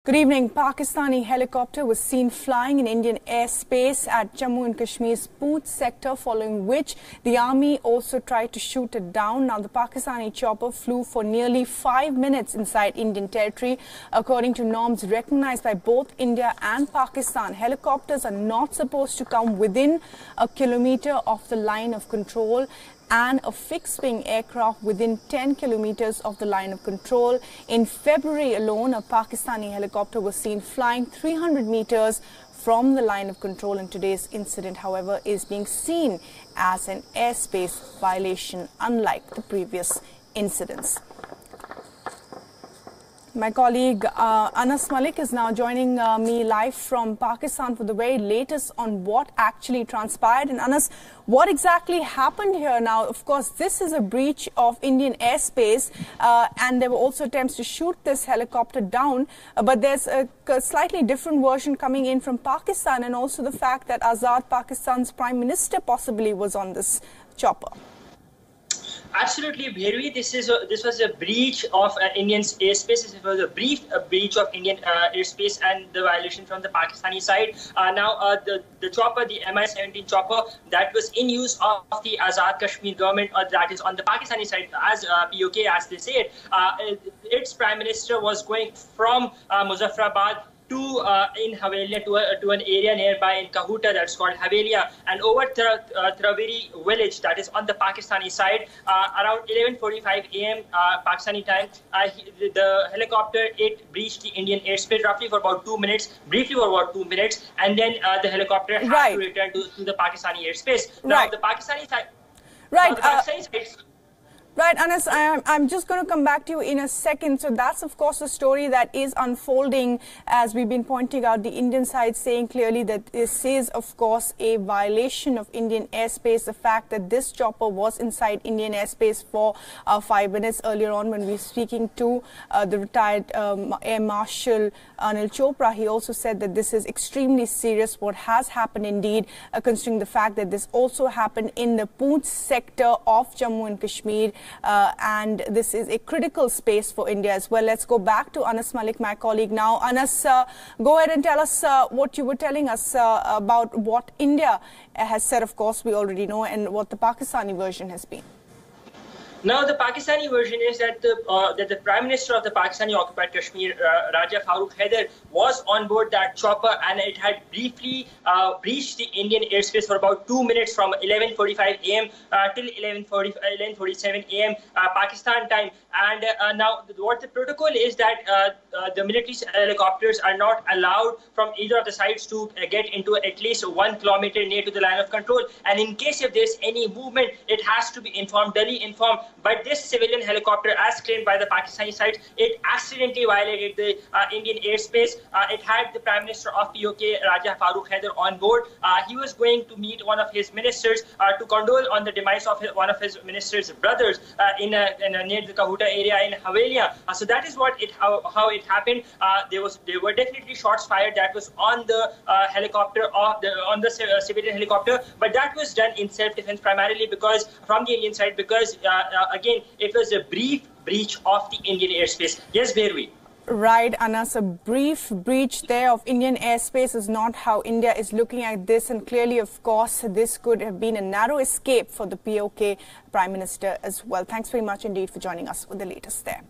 Good evening. Pakistani helicopter was seen flying in Indian airspace at Jammu and Kashmir's Poonch sector, following which the army also tried to shoot it down. Now, the Pakistani chopper flew for nearly 5 minutes inside Indian territory. According to norms recognized by both India and Pakistan, helicopters are not supposed to come within a kilometer of the line of control, and a fixed-wing aircraft within 10 kilometers of the line of control. In February alone, a Pakistani helicopter was seen flying 300 meters from the line of control, and today's incident, however, is being seen as an airspace violation, unlike the previous incidents. My colleague Anas Malik is now joining me live from Pakistan for the very latest on what actually transpired. And Anas, what exactly happened here now? Of course, this is a breach of Indian airspace, and there were also attempts to shoot this helicopter down. But there's a slightly different version coming in from Pakistan, and also the fact that Azad, Pakistan's Prime Minister, possibly was on this chopper. Absolutely, Bhairavi. This was a breach of Indian airspace. It was a breach of Indian airspace and the violation from the Pakistani side. Now, the chopper, the Mi-17 chopper, that was in use of the Azad Kashmir government, or that is on the Pakistani side, as POK, as they say it. Its Prime Minister was going from Muzaffarabad to in Havelia to an area nearby in Kahuta that's called Havelia, and over Traveri village, that is on the Pakistani side, around 11:45 a.m. Pakistani time, the helicopter, it breached the Indian airspace roughly for about 2 minutes, briefly for about 2 minutes, and then the helicopter had to return to the Pakistani airspace. Now the Pakistani side. Right, Anas, I'm just going to come back to you in a second. So that's, of course, the story that is unfolding, as we've been pointing out, the Indian side saying clearly that this is, of course, a violation of Indian airspace. The fact that this chopper was inside Indian airspace for 5 minutes earlier on, when we were speaking to the retired Air Marshal Anil Chopra, he also said that this is extremely serious, what has happened indeed, considering the fact that this also happened in the Poonch sector of Jammu and Kashmir. And this is a critical space for India as well. Let's go back to Anas Malik, my colleague now. Anas, go ahead and tell us what you were telling us about what India has said. Of course, we already know, and what the Pakistani version has been. Now, the Pakistani version is that the Prime Minister of the Pakistani occupied Kashmir, Raja Farooq Haider, was on board that chopper, and it had briefly breached the Indian airspace for about 2 minutes from 11:45 a.m. Till 11:47 a.m. Pakistan time. And now, what the protocol is that the military helicopters are not allowed from either of the sides to get into at least 1 kilometer near to the line of control. And in case if there's any movement, it has to be informed, duly informed. But this civilian helicopter, as claimed by the Pakistani side, it accidentally violated the Indian airspace. It had the Prime Minister of POK, Raja Farooq Haider, on board. He was going to meet one of his ministers to condole on the demise of one of his minister's brothers near the Kahuta area in Havelia. So that is what how it happened. There were definitely shots fired that was on the helicopter, on the civilian helicopter, but that was done in self-defense primarily, because from the Indian side, because again, it was a brief breach of the Indian airspace. Yes, Bhairavi. Right, Anas, a brief breach there of Indian airspace is not how India is looking at this. And clearly, of course, this could have been a narrow escape for the POK Prime Minister as well. Thanks very much indeed for joining us with the latest there.